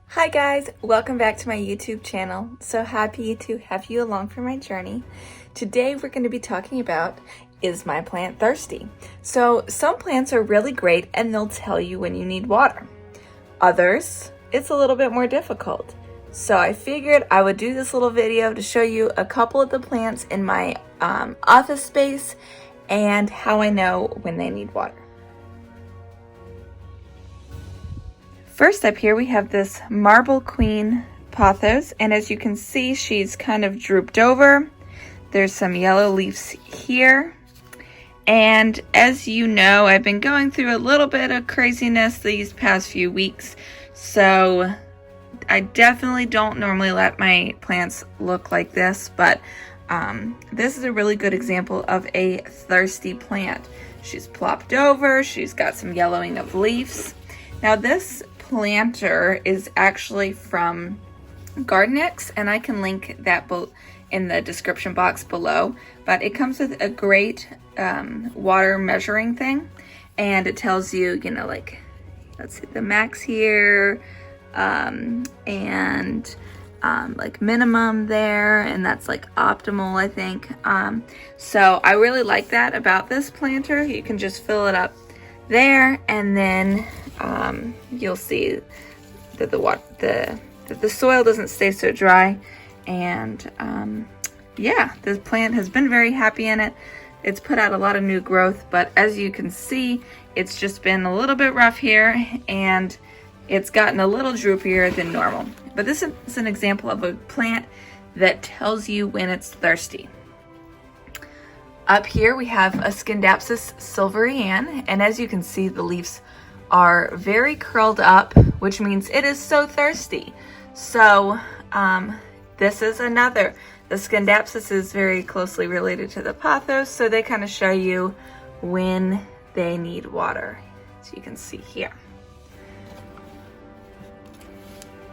Hi guys, welcome back to my YouTube channel. So happy to have you along for my journey. Today we're going to be talking about, is my plant thirsty? So some plants are really great and they'll tell you when you need water. Others, it's a little bit more difficult. So I figured I would do this little video to show you a couple of the plants in my office space and how I know when they need water. First up here we have this Marble Queen pothos, and as you can see she's kind of drooped over. There's some yellow leaves here, and as you know I've been going through a little bit of craziness these past few weeks, so I definitely don't normally let my plants look like this, but this is a really good example of a thirsty plant. She's plopped over, she's got some yellowing of leaves. Now this planter is actually from GardenX, and I can link that both in the description box below, but it comes with a great water measuring thing, and it tells you, like, let's see, the max here, and like minimum there, and that's like optimal, I think. So I really like that about this planter. You can just fill it up there, and then you'll see that the soil doesn't stay so dry, and yeah, this plant has been very happy in it. It's put out a lot of new growth, but as you can see, it's just been a little bit rough here, and it's gotten a little droopier than normal. But this is an example of a plant that tells you when it's thirsty. Up here we have a Scindapsus silveriana, and as you can see, the leaves are very curled up, which means it is so thirsty. So this is another. The Scindapsus is very closely related to the pothos, so they kind of show you when they need water, so you can see here.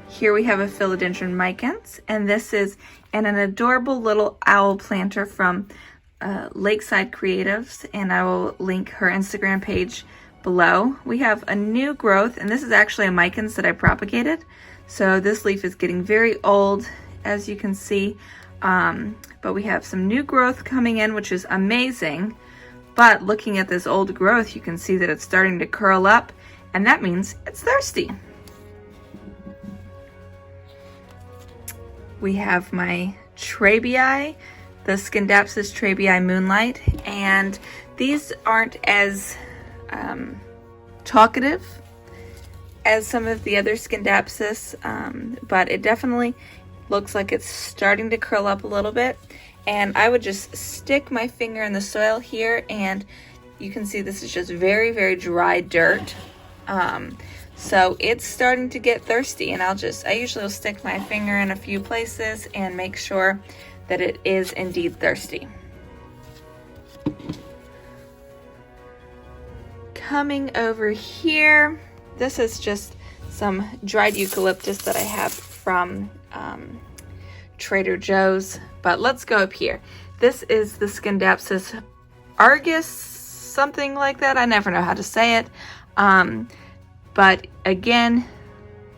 Here we have a Philodendron micans, and this is an adorable little owl planter from Lakeside Creatives, and I will link her Instagram page below. We have a new growth, and this is actually a micans that I propagated, so this leaf is getting very old, as you can see, but we have some new growth coming in, which is amazing. But looking at this old growth, you can see that it's starting to curl up, and that means it's thirsty. We have my Trabii, the Scindapsus Trabii Moonlight, and these aren't as talkative as some of the other Scindapsus, but it definitely looks like it's starting to curl up a little bit. And I would just stick my finger in the soil here, and you can see this is just very, very dry dirt. So it's starting to get thirsty, and I usually will stick my finger in a few places and make sure that it is indeed thirsty. Coming over here, this is just some dried eucalyptus that I have from Trader Joe's, but let's go up here. This is the Scindapsus argus, something like that. I never know how to say it. But again,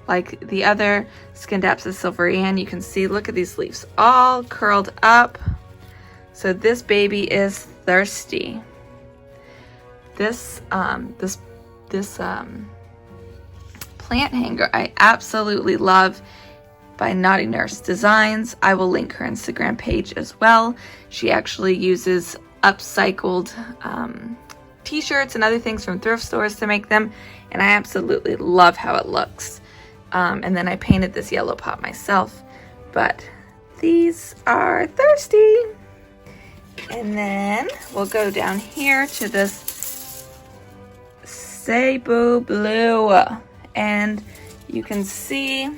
like the other Scindapsus silveriana, you can see, look at these leaves, all curled up. So this baby is thirsty. This plant hanger I absolutely love, by Naughty Nurse Designs. I will link her Instagram page as well. She actually uses upcycled t-shirts and other things from thrift stores to make them, and I absolutely love how it looks. And then I painted this yellow pot myself, but these are thirsty. And then we'll go down here to this Cebu Blue, and you can see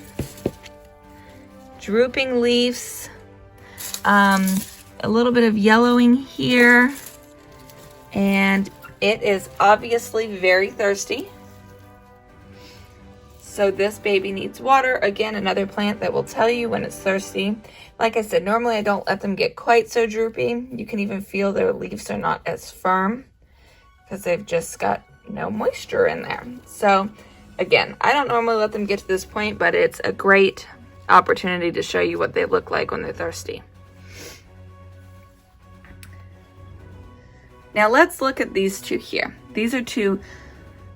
drooping leaves, a little bit of yellowing here, and it is obviously very thirsty. So this baby needs water. Again, another plant that will tell you when it's thirsty. Like I said, normally I don't let them get quite so droopy. You can even feel their leaves are not as firm. because they've just got no moisture in there. So again, I don't normally let them get to this point, but it's a great opportunity to show you what they look like when they're thirsty. Now let's look at these two here. These are two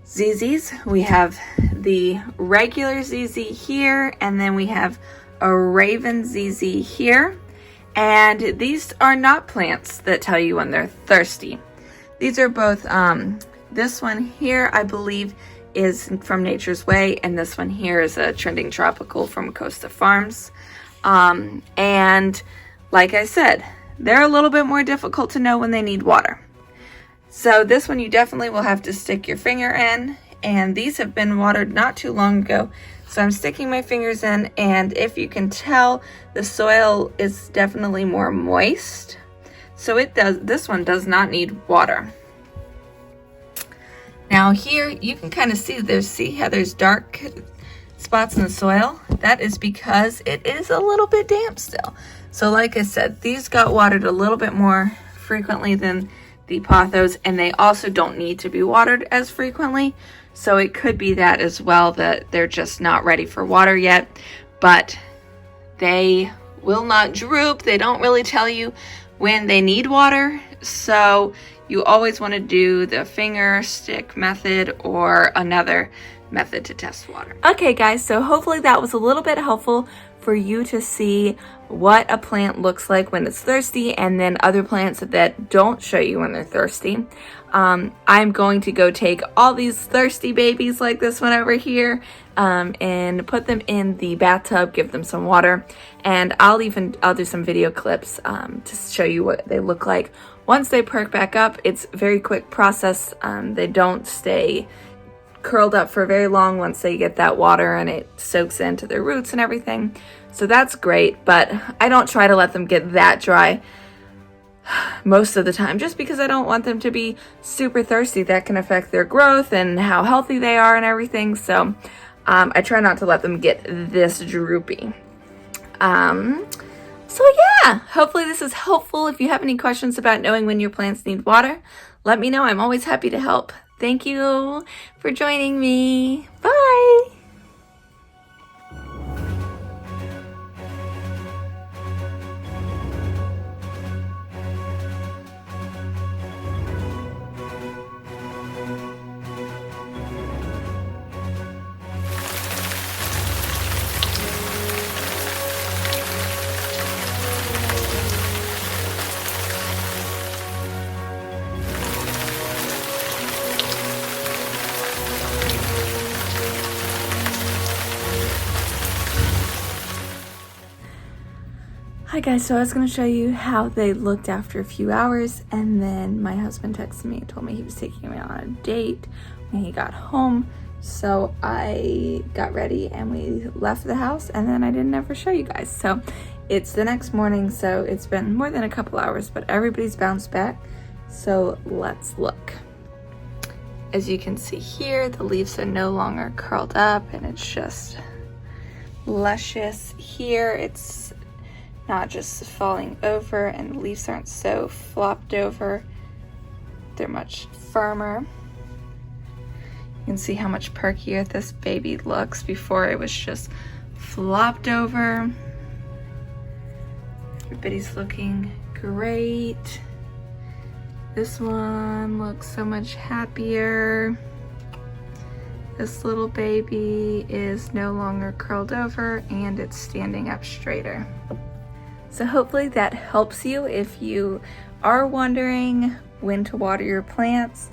ZZs. We have the regular ZZ here, and then we have a Raven ZZ here. And these are not plants that tell you when they're thirsty. These are both, this one here, I believe, is from Nature's Way, and this one here is a Trending Tropical from Costa Farms. And like I said, they're a little bit more difficult to know when they need water. So this one you definitely will have to stick your finger in, and these have been watered not too long ago. So I'm sticking my fingers in, and if you can tell, the soil is definitely more moist. So this one does not need water. Now here you can kind of see how there's dark spots in the soil. That is because it is a little bit damp still. So like I said, these got watered a little bit more frequently than the pothos, and they also don't need to be watered as frequently. So it could be that as well, that they're just not ready for water yet, but they will not droop. They don't really tell you when they need water. So you always want to do the finger stick method or another method to test water. Okay guys, so hopefully that was a little bit helpful for you to see what a plant looks like when it's thirsty, and then other plants that don't show you when they're thirsty. I'm going to go take all these thirsty babies like this one over here and put them in the bathtub, give them some water, and I'll do some video clips to show you what they look like. Once they perk back up, it's a very quick process. They don't stay curled up for very long once they get that water and it soaks into their roots and everything. So that's great, but I don't try to let them get that dry most of the time, just because I don't want them to be super thirsty. That can affect their growth and how healthy they are and everything. So I try not to let them get this droopy. So yeah, hopefully this is helpful. If you have any questions about knowing when your plants need water, let me know. I'm always happy to help. Thank you for joining me. Bye. Hi guys, so I was going to show you how they looked after a few hours, and then my husband texted me and told me he was taking me on a date when he got home. So I got ready and we left the house, and then I didn't ever show you guys. So it's the next morning, so it's been more than a couple hours, but everybody's bounced back. So let's look. As you can see here, the leaves are no longer curled up and it's just luscious. Here it's not just falling over, and the leaves aren't so flopped over. They're much firmer. You can see how much perkier this baby looks. Before it was just flopped over. Everybody's looking great. This one looks so much happier. This little baby is no longer curled over and it's standing up straighter. So hopefully that helps you if you are wondering when to water your plants.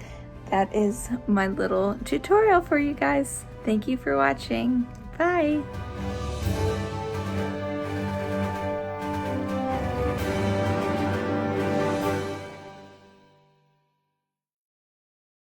That is my little tutorial for you guys. Thank you for watching. Bye.